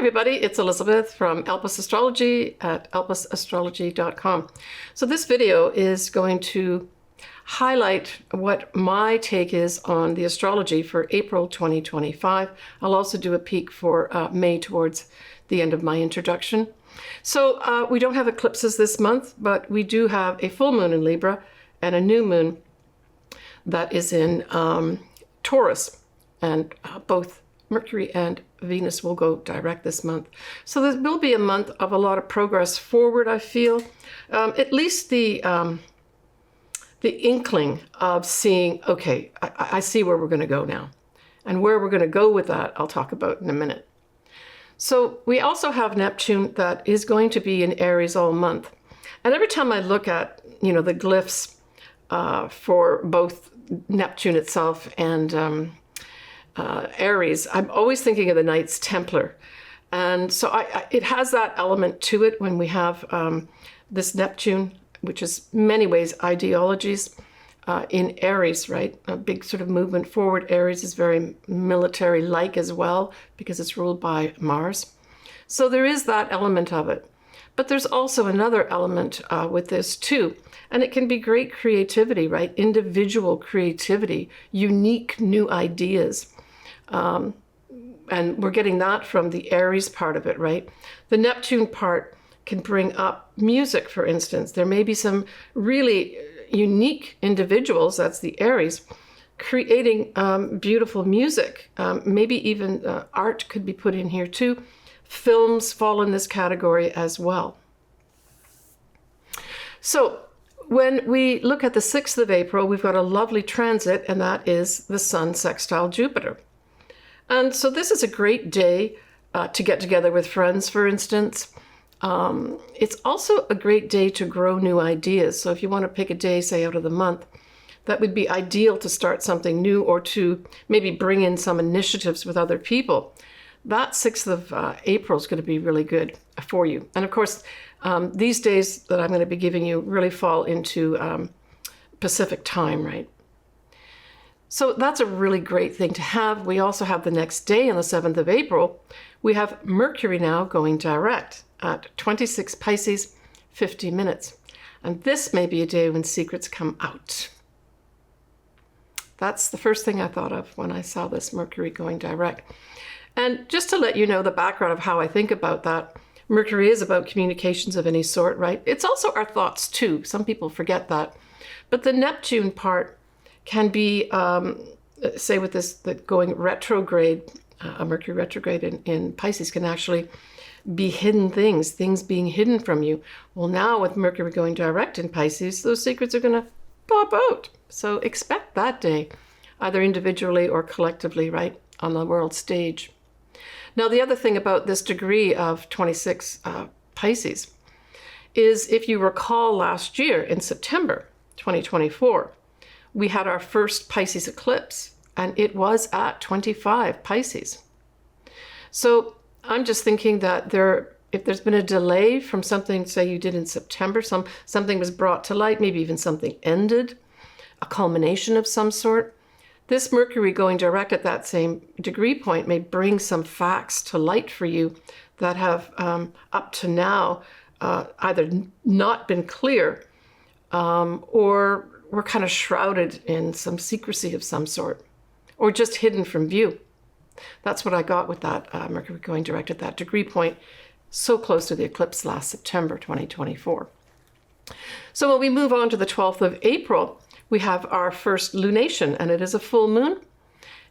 everybody, it's Elizabeth from Apr Astrology at alpusastrology.com. So this video is going to highlight what my take is on the astrology for April 2025. I'll also do a peek for May towards the end of my introduction. So we don't have eclipses this month, but we do have a full moon in Libra and a new moon that is in Taurus, and both Mercury and Venus will go direct this month. So there will be a month of a lot of progress forward, I feel. At least the inkling of seeing, okay, I see where we're going to go now. And where we're going to go with that, I'll talk about in a minute. So we also have Neptune that is going to be in Aries all month. And every time I look at, the glyphs for both Neptune itself and Aries, I'm always thinking of the Knights Templar. And so it has that element to it when we have this Neptune, which is many ways ideologies in Aries, right? A big sort of movement forward. Aries is very military-like as well because it's ruled by Mars. So there is that element of it. But there's also another element with this too. And it can be great creativity, right? Individual creativity, unique new ideas. And we're getting that from the Aries part of it, right? The Neptune part can bring up music, for instance. There may be some really unique individuals, that's the Aries, creating beautiful music. Maybe even art could be put in here too. Films fall in this category as well. So when we look at the 6th of April, we've got a lovely transit, and that is the Sun sextile Jupiter. And so this is a great day to get together with friends, for instance. It's also a great day to grow new ideas. So if you want to pick a day, say out of the month, that would be ideal to start something new or to maybe bring in some initiatives with other people. That 6th of April is going to be really good for you. And of course, these days that I'm going to be giving you really fall into Pacific time, right? So that's a really great thing to have. We also have the next day on the 7th of April, we have Mercury now going direct at 26 Pisces, 50 minutes. And this may be a day when secrets come out. That's the first thing I thought of when I saw this Mercury going direct. And just to let you know the background of how I think about that, Mercury is about communications of any sort, right? It's also our thoughts too. Some people forget that. But the Neptune part can be, say with this, going retrograde, a Mercury retrograde in Pisces can actually be hidden things being hidden from you. Well, now with Mercury going direct in Pisces, those secrets are going to pop out. So expect that day, either individually or collectively, right, on the world stage. Now, the other thing about this degree of 26 Pisces is, if you recall last year in September 2024, we had our first Pisces eclipse, and it was at 25 Pisces. So I'm just thinking that if there's been a delay from something, say you did in September, something was brought to light, maybe even something ended, a culmination of some sort, this Mercury going direct at that same degree point may bring some facts to light for you that have up to now either not been clear or were kind of shrouded in some secrecy of some sort, or just hidden from view. That's what I got with that Mercury going direct at that degree point, so close to the eclipse last September 2024. So when we move on to the 12th of April, we have our first lunation, and it is a full moon.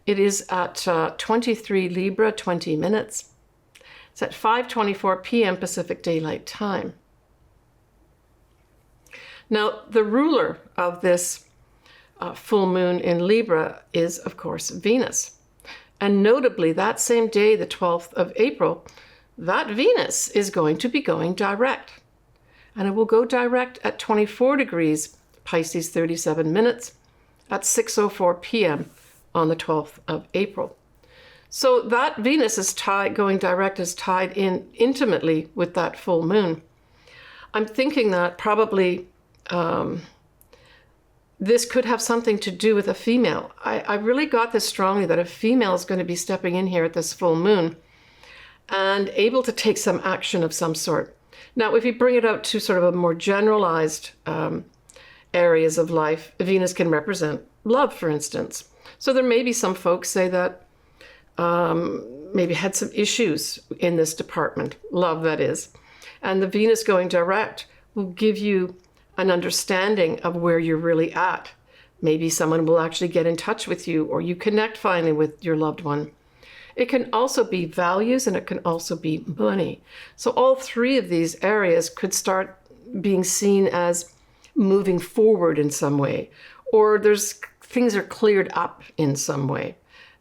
It is at 23 Libra, 20 minutes. It's at 5:24 p.m. Pacific Daylight Time. Now, the ruler of this full moon in Libra is, of course, Venus. And notably, that same day, the 12th of April, that Venus is going to be going direct. And it will go direct at 24 degrees, Pisces, 37 minutes, at 6:04 p.m. on the 12th of April. So that Venus is going direct is tied in intimately with that full moon. I'm thinking that probably this could have something to do with a female. I really got this strongly that a female is going to be stepping in here at this full moon. and able to take some action of some sort. Now, if you bring it out to sort of a more generalized areas of life, Venus can represent love, for instance. So there may be some folks say that maybe had some issues in this department, love that is. And the Venus going direct will give you an understanding of where you're really at. Maybe someone will actually get in touch with you, or you connect finally with your loved one. It can also be values, and it can also be money. So all three of these areas could start being seen as moving forward in some way, or things are cleared up in some way.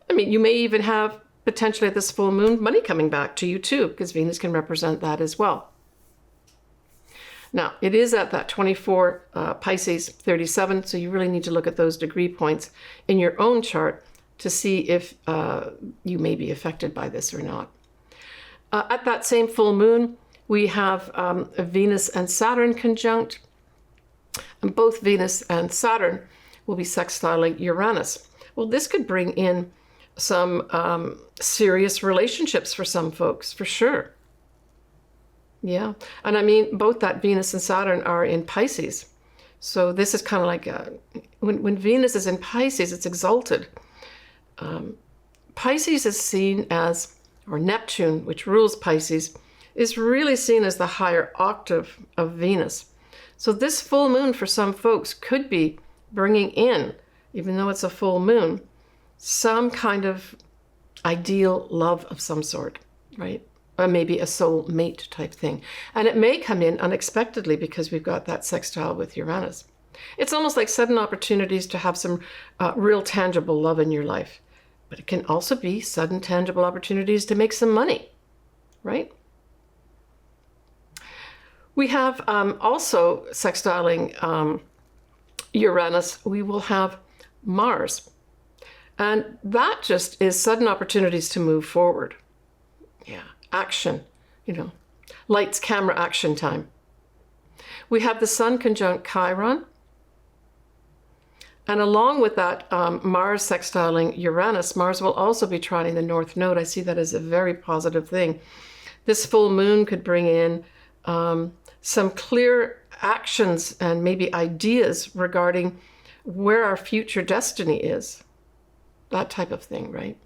I mean, you may even have potentially at this full moon money coming back to you too, because Venus can represent that as well. Now, it is at that 24 Pisces 37, so you really need to look at those degree points in your own chart to see if you may be affected by this or not. At that same full moon, we have Venus and Saturn conjunct, and both Venus and Saturn will be sextiling Uranus. Well, this could bring in some serious relationships for some folks, for sure. Yeah, and I mean, both that Venus and Saturn are in Pisces. So this is kind of like when Venus is in Pisces, it's exalted. Pisces is seen as, or Neptune, which rules Pisces, is really seen as the higher octave of Venus. So this full moon for some folks could be bringing in, even though it's a full moon, some kind of ideal love of some sort, right? Or maybe a soul mate type thing. And it may come in unexpectedly because we've got that sextile with Uranus. It's almost like sudden opportunities to have some real tangible love in your life. But it can also be sudden tangible opportunities to make some money, right? We have also sextiling Uranus, we will have Mars. And that just is sudden opportunities to move forward. Yeah, action, lights, camera, action time. We have the Sun conjunct Chiron. And along with that, Mars sextiling Uranus, Mars will also be trining the North Node. I see that as a very positive thing. This full moon could bring in some clear actions and maybe ideas regarding where our future destiny is. That type of thing, right?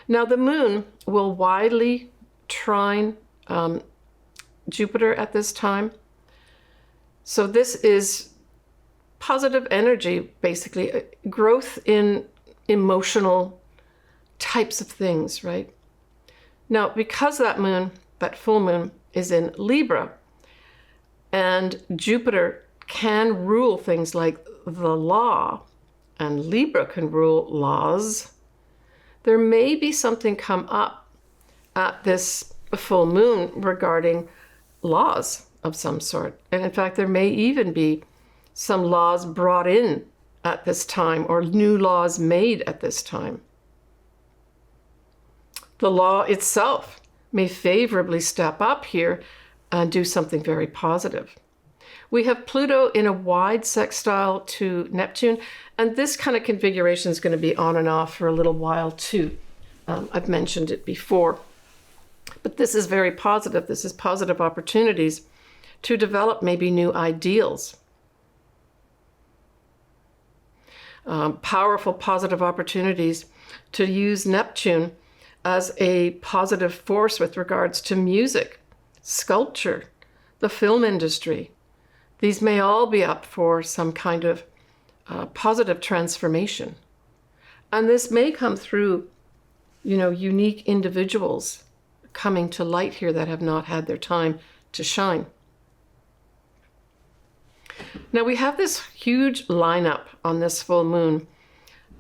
Now, the moon will widely trine Jupiter at this time. So this is positive energy, basically, growth in emotional types of things, right? Now, because that moon, that full moon, is in Libra, and Jupiter can rule things like the law, and Libra can rule laws, there may be something come up at this full moon regarding laws of some sort. And in fact, there may even be some laws brought in at this time, or new laws made at this time. The law itself may favorably step up here and do something very positive. We have Pluto in a wide sextile to Neptune, and this kind of configuration is going to be on and off for a little while too. I've mentioned it before, but this is very positive. This is positive opportunities to develop maybe new ideals. Powerful positive opportunities to use Neptune as a positive force with regards to music, sculpture, the film industry. These may all be up for some kind of positive transformation. And this may come through, unique individuals coming to light here that have not had their time to shine. Now we have this huge lineup on this full moon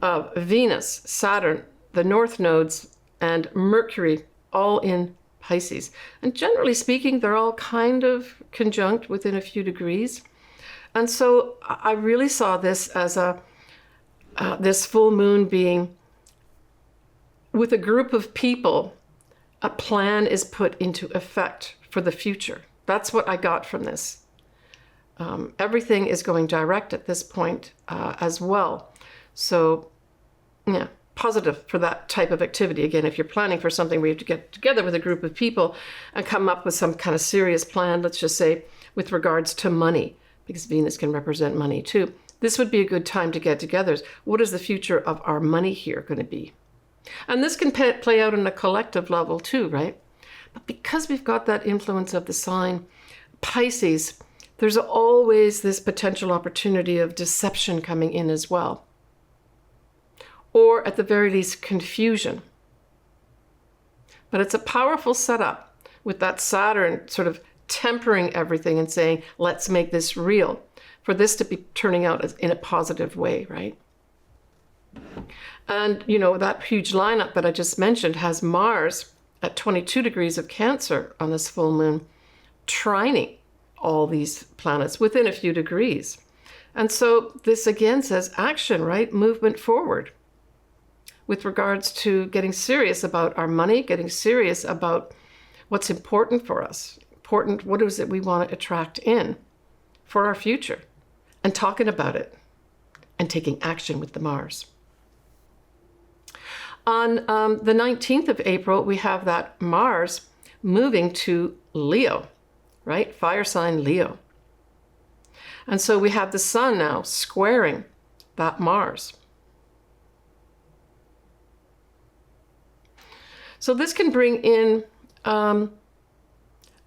of Venus, Saturn, the North nodes, and Mercury, all in Pisces. And generally speaking, they're all kind of conjunct within a few degrees. And so I really saw this as this full moon being with a group of people, a plan is put into effect for the future. That's what I got from this. Everything is going direct at this point as well. So, yeah, positive for that type of activity. Again, if you're planning for something where you have to get together with a group of people and come up with some kind of serious plan, let's just say with regards to money, because Venus can represent money too. This would be a good time to get together. What is the future of our money here going to be? And this can play out on a collective level too, right? But because we've got that influence of the sign Pisces, there's always this potential opportunity of deception coming in as well. Or at the very least, confusion. But it's a powerful setup with that Saturn sort of tempering everything and saying, let's make this real, for this to be turning out in a positive way, right? And, you know, that huge lineup that I just mentioned has Mars at 22 degrees of Cancer on this full moon, trining all these planets within a few degrees. And so this again says action, right? Movement forward with regards to getting serious about our money, getting serious about what's important for us, what is it we want to attract in for our future, and talking about it and taking action with the Mars. On the 19th of April, we have that Mars moving to Leo, right? Fire sign Leo. And so we have the Sun now squaring that Mars. So this can bring in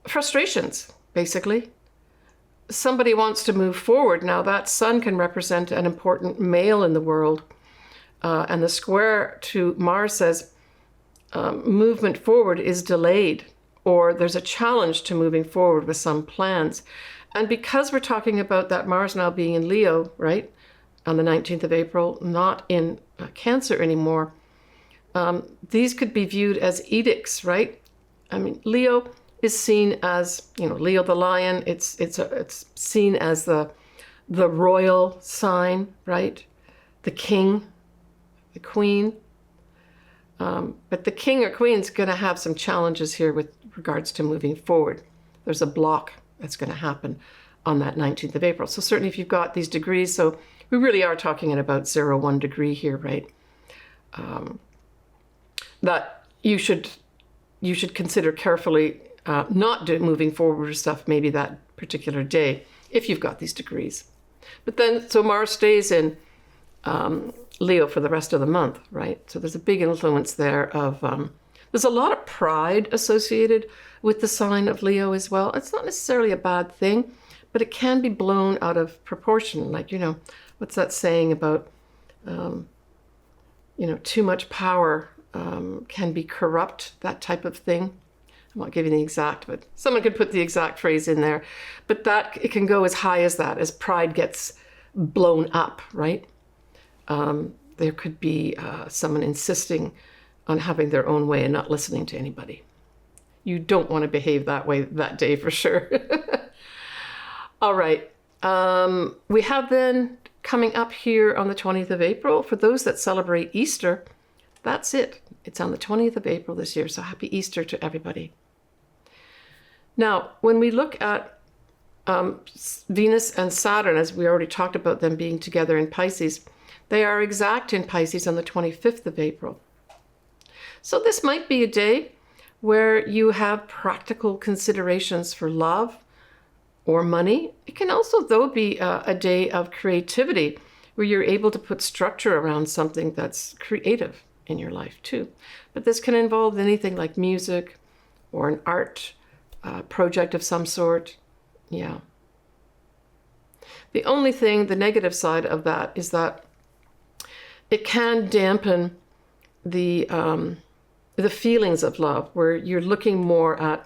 frustrations, basically. Somebody wants to move forward. Now that Sun can represent an important male in the world. And the square to Mars says movement forward is delayed, or there's a challenge to moving forward with some plans. And because we're talking about that Mars now being in Leo, right, on the 19th of April, not in Cancer anymore, these could be viewed as edicts, right? I mean, Leo is seen as, you know, Leo the lion. It's seen as the royal sign, right? The king, the queen. But the king or queen is going to have some challenges here with regards to moving forward. There's a block that's going to happen on that 19th of April. So certainly if you've got these degrees, so we really are talking at about 0-1 degree here, right? That you should consider carefully not moving forward with stuff maybe that particular day if you've got these degrees. But then, so Mars stays in Leo for the rest of the month, right? So there's a big influence there of, there's a lot of pride associated with the sign of Leo as well. It's not necessarily a bad thing, but it can be blown out of proportion. Like, you know, what's that saying about, you know, too much power can be corrupt, that type of thing. I'm not giving the exact, but someone could put the exact phrase in there. But that, it can go as high as that, as pride gets blown up, right? There could be someone insisting on having their own way and not listening to anybody. You don't want to behave that way that day for sure. All right. We have then coming up here on the 20th of April, for those that celebrate Easter, that's it. It's on the 20th of April this year. So happy Easter to everybody. Now, when we look at Venus and Saturn, as we already talked about them being together in Pisces, they are exact in Pisces on the 25th of April. So this might be a day where you have practical considerations for love or money. It can also, though, be a day of creativity where you're able to put structure around something that's creative in your life too. But this can involve anything like music or an art project of some sort. Yeah. The only thing, the negative side of that, is that it can dampen the feelings of love, where you're looking more at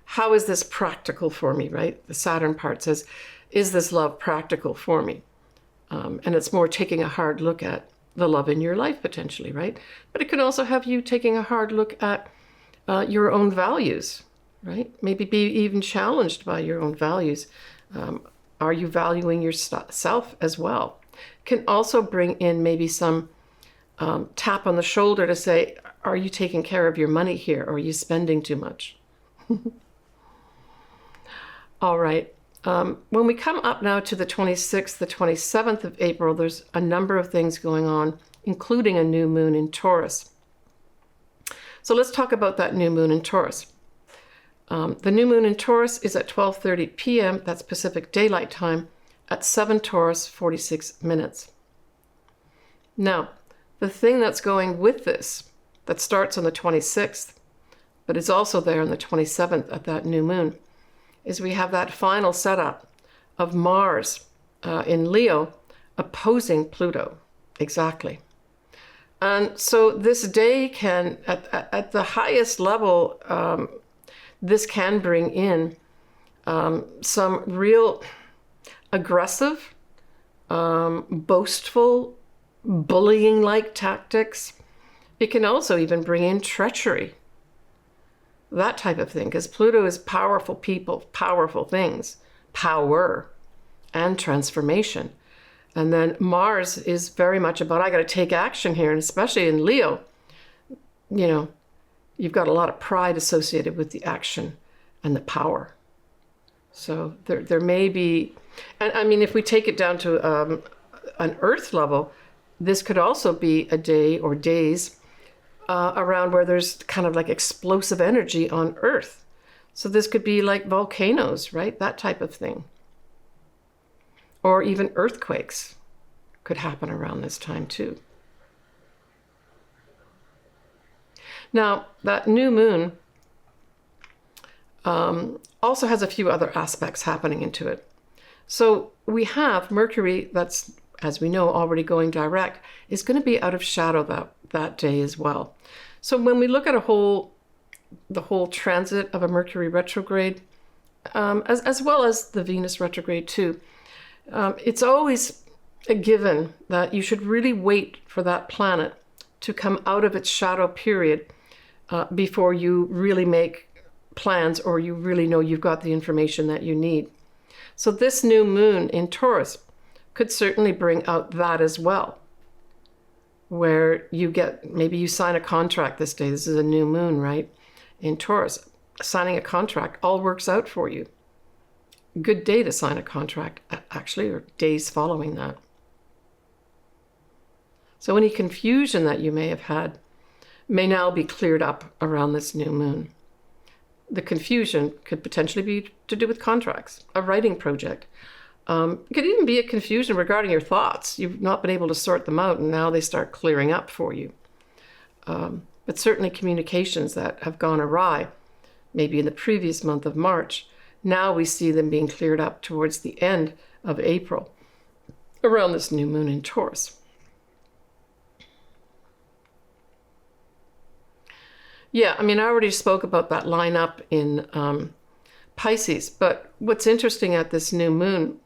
how is this practical for me, right? The Saturn part says, is this love practical for me? And it's more taking a hard look at the love in your life potentially, right? But it can also have you taking a hard look at your own values, right? Maybe be even challenged by your own values. Are you valuing yourself as well? Can also bring in maybe some tap on the shoulder to say, are you taking care of your money here? Or are you spending too much? All right. When we come up now to the 26th, the 27th of April, there's a number of things going on, including a new moon in Taurus. So let's talk about that new moon in Taurus. The new moon in Taurus is at 12:30 p.m. That's Pacific Daylight Time at 7 Taurus 46 minutes. Now, the thing that's going with this, that starts on the 26th, but is also there on the 27th at that new moon, is we have that final setup of Mars in Leo opposing Pluto. Exactly. And so this day can, at the highest level, this can bring in some real aggressive, boastful, bullying-like tactics. It can also even bring in treachery, that type of thing, because Pluto is powerful people, powerful things, power and transformation. And then Mars is very much about, I got to take action here, and especially in Leo, you know, you've got a lot of pride associated with the action and the power. So there may be, and I mean, if we take it down to an Earth level, this could also be a day or days around where there's kind of like explosive energy on Earth. So this could be like volcanoes, right? That type of thing. Or even earthquakes could happen around this time too. Now, that new moon also has a few other aspects happening into it. So we have Mercury, that's, as we know, already going direct, is going to be out of shadow that day as well. So when we look at the whole transit of a Mercury retrograde, as well as the Venus retrograde too, it's always a given that you should really wait for that planet to come out of its shadow period before you really make plans or you really know you've got the information that you need. So this new moon in Taurus could certainly bring out that as well, where you get, maybe you sign a contract this day. This is a new moon, right? In Taurus, signing a contract all works out for you. Good day to sign a contract, actually, or days following that. So any confusion that you may have had may now be cleared up around this new moon. The confusion could potentially be to do with contracts, a writing project. It could even be a confusion regarding your thoughts. You've not been able to sort them out, and now they start clearing up for you. But certainly communications that have gone awry, maybe in the previous month of March, now we see them being cleared up towards the end of April, around this new moon in Taurus. Yeah, I mean, I already spoke about that lineup in Pisces, but what's interesting at this new moon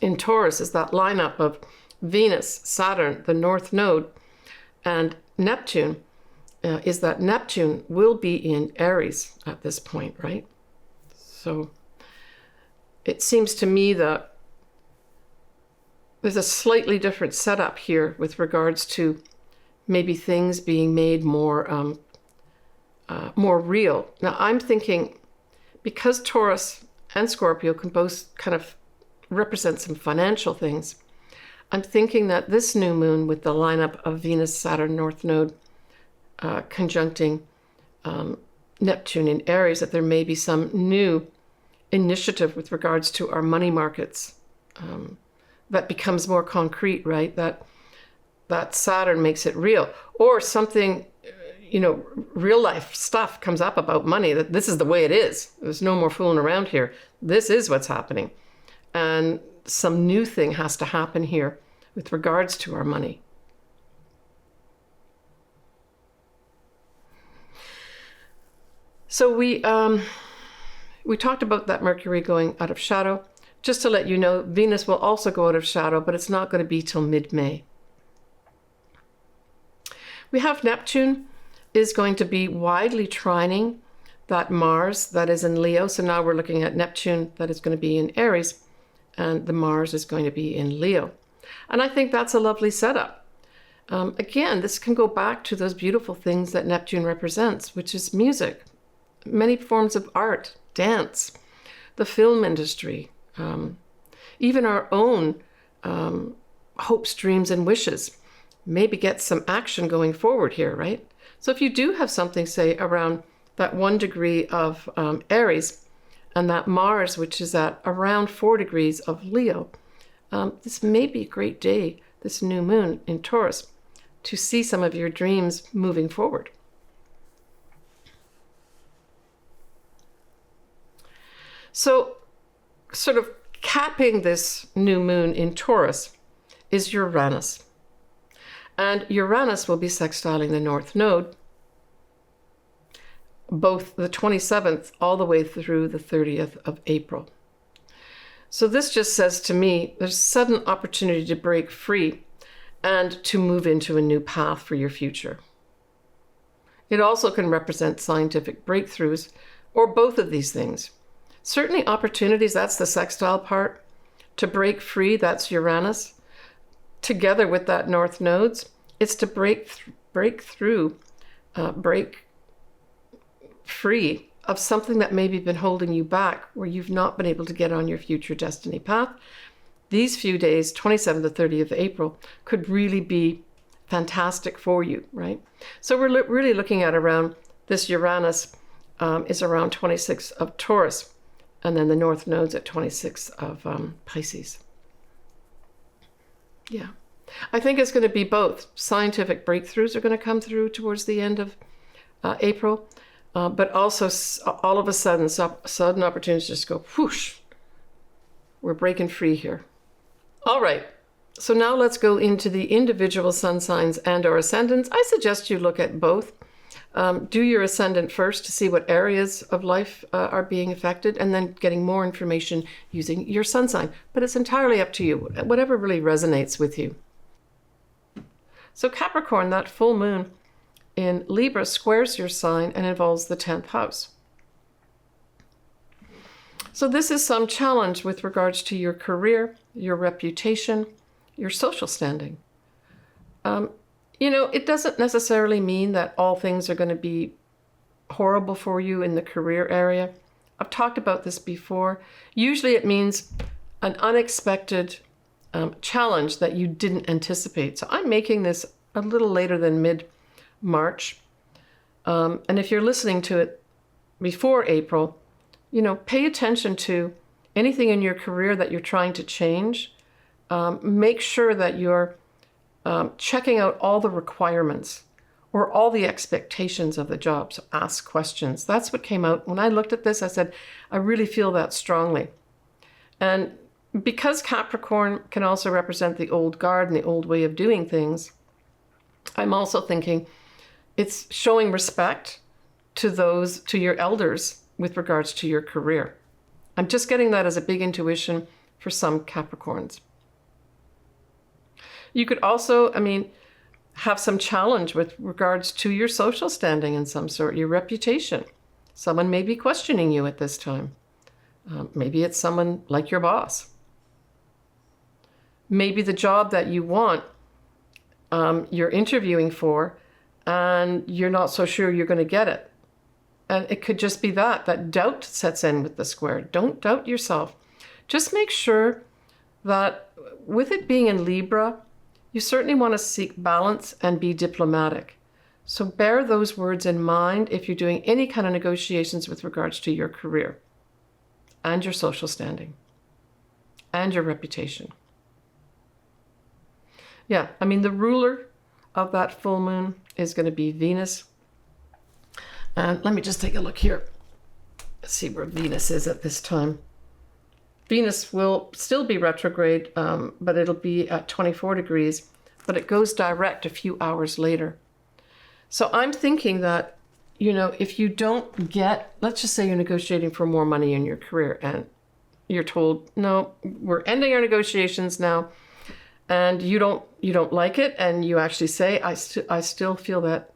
in Taurus is that lineup of Venus, Saturn, the North Node, and Neptune, is that Neptune will be in Aries at this point, right? So it seems to me that there's a slightly different setup here with regards to maybe things being made more real. Now I'm thinking, because Taurus and Scorpio can both kind of represent some financial things, I'm thinking that this new moon with the lineup of Venus, Saturn, North Node conjuncting Neptune in Aries, that there may be some new initiative with regards to our money markets that becomes more concrete, right? That Saturn makes it real, or something, real life stuff comes up about money, that this is the way it is. There's no more fooling around here. This is what's happening. And some new thing has to happen here with regards to our money. So we talked about that Mercury going out of shadow. Just to let you know, Venus will also go out of shadow, but it's not going to be till mid-May. We have Neptune is going to be widely trining that Mars that is in Leo. So now we're looking at Neptune that is going to be in Aries, and the Mars is going to be in Leo. And I think that's a lovely setup. Again, this can go back to those beautiful things that Neptune represents, which is music, many forms of art, dance, the film industry, even our own hopes, dreams, and wishes. Maybe get some action going forward here, right? So if you do have something, say, around that 1 degree of Aries, and that Mars, which is at around 4 degrees of Leo, this may be a great day, this new moon in Taurus, to see some of your dreams moving forward. So, sort of capping this new moon in Taurus is Uranus. And Uranus will be sextiling the North Node, both the 27th all the way through the 30th of April. So this just says to me, there's sudden opportunity to break free and to move into a new path for your future. It also can represent scientific breakthroughs, or both of these things. Certainly opportunities, that's the sextile part. To break free, that's Uranus. Together with that North Nodes, it's to break free of something that maybe been holding you back, where you've not been able to get on your future destiny path. These few days, 27th to 30th of April, could really be fantastic for you, right? So we're really looking at around this Uranus is around 26 of Taurus, and then the North Node's at 26 of Pisces. Yeah. I think it's going to be both. Scientific breakthroughs are going to come through towards the end of April, but also all of a sudden, sudden opportunities just go whoosh. We're breaking free here. All right. So now let's go into the individual sun signs and or ascendants. I suggest you look at both. Do your ascendant first to see what areas of life are being affected, and then getting more information using your sun sign. But it's entirely up to you, whatever really resonates with you. So Capricorn, that full moon in Libra squares your sign and involves the 10th house. So this is some challenge with regards to your career, your reputation, your social standing. It doesn't necessarily mean that all things are going to be horrible for you in the career area. I've talked about this before. Usually it means an unexpected challenge that you didn't anticipate. So I'm making this a little later than mid-March. And if you're listening to it before April, pay attention to anything in your career that you're trying to change. Make sure that you're checking out all the requirements or all the expectations of the job. So ask questions. That's what came out. When I looked at this, I said, I really feel that strongly. And because Capricorn can also represent the old guard and the old way of doing things, I'm also thinking it's showing respect to your elders with regards to your career. I'm just getting that as a big intuition for some Capricorns. You could also, have some challenge with regards to your social standing in some sort, your reputation. Someone may be questioning you at this time. Maybe it's someone like your boss. Maybe the job that you want, you're interviewing for, and you're not so sure you're going to get it. And it could just be that doubt sets in with the square. Don't doubt yourself. Just make sure that with it being in Libra, you certainly want to seek balance and be diplomatic. So bear those words in mind if you're doing any kind of negotiations with regards to your career and your social standing and your reputation. Yeah, the ruler of that full moon is going to be Venus. And let me just take a look here. Let's see where Venus is at this time. Venus will still be retrograde, but it'll be at 24 degrees, but it goes direct a few hours later. So I'm thinking that, if you don't get, let's just say you're negotiating for more money in your career and you're told, no, we're ending our negotiations now, and you don't like it, and you actually say, I still feel that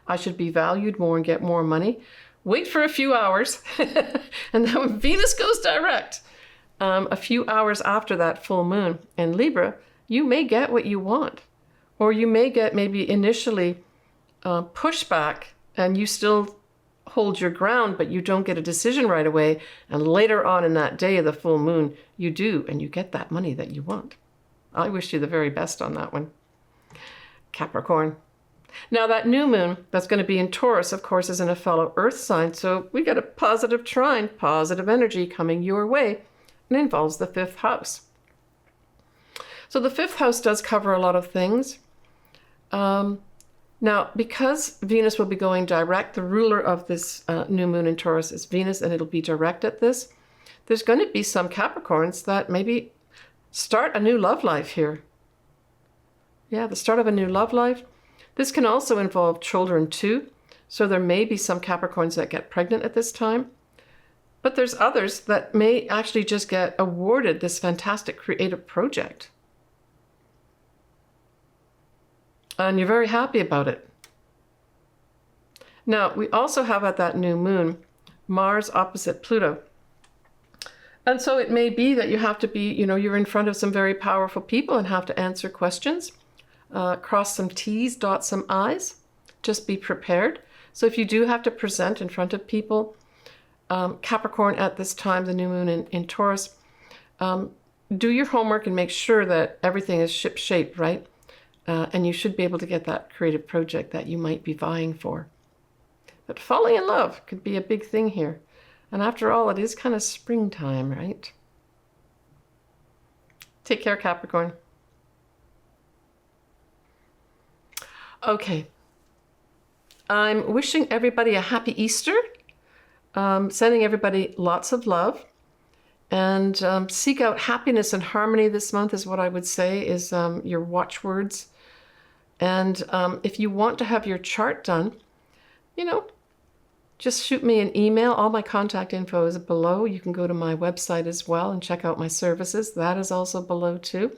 I should be valued more and get more money. Wait for a few hours, and then when Venus goes direct, a few hours after that full moon in Libra, you may get what you want. Or you may get maybe initially pushback, and you still hold your ground, but you don't get a decision right away. And later on in that day of the full moon, you do, and you get that money that you want. I wish you the very best on that one. Capricorn. Now that new moon that's going to be in Taurus, of course, is in a fellow earth sign. So we got a positive trine, positive energy coming your way, and involves the 5th house. So the 5th house does cover a lot of things. Now, because Venus will be going direct, the ruler of this new moon in Taurus is Venus, and it'll be direct at this. There's going to be some Capricorns that maybe start a new love life here. Yeah, the start of a new love life. This can also involve children too. So there may be some Capricorns that get pregnant at this time. But there's others that may actually just get awarded this fantastic creative project. And you're very happy about it. Now, we also have at that new moon, Mars opposite Pluto. And so it may be that you have to be, you're in front of some very powerful people and have to answer questions. Cross some T's, dot some I's. Just be prepared. So if you do have to present in front of people, Capricorn at this time, the new moon in Taurus, do your homework and make sure that everything is ship-shape, right? And you should be able to get that creative project that you might be vying for. But falling in love could be a big thing here. And after all, it is kind of springtime, right? Take care, Capricorn. Okay. I'm wishing everybody a happy Easter. Sending everybody lots of love. And seek out happiness and harmony this month is what I would say is your watchwords. And if you want to have your chart done, just shoot me an email. All my contact info is below. You can go to my website as well and check out my services. That is also below too.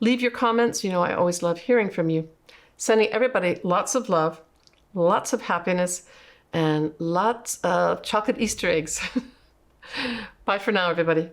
Leave your comments. I always love hearing from you. Sending everybody lots of love, lots of happiness, and lots of chocolate Easter eggs. Bye for now, everybody.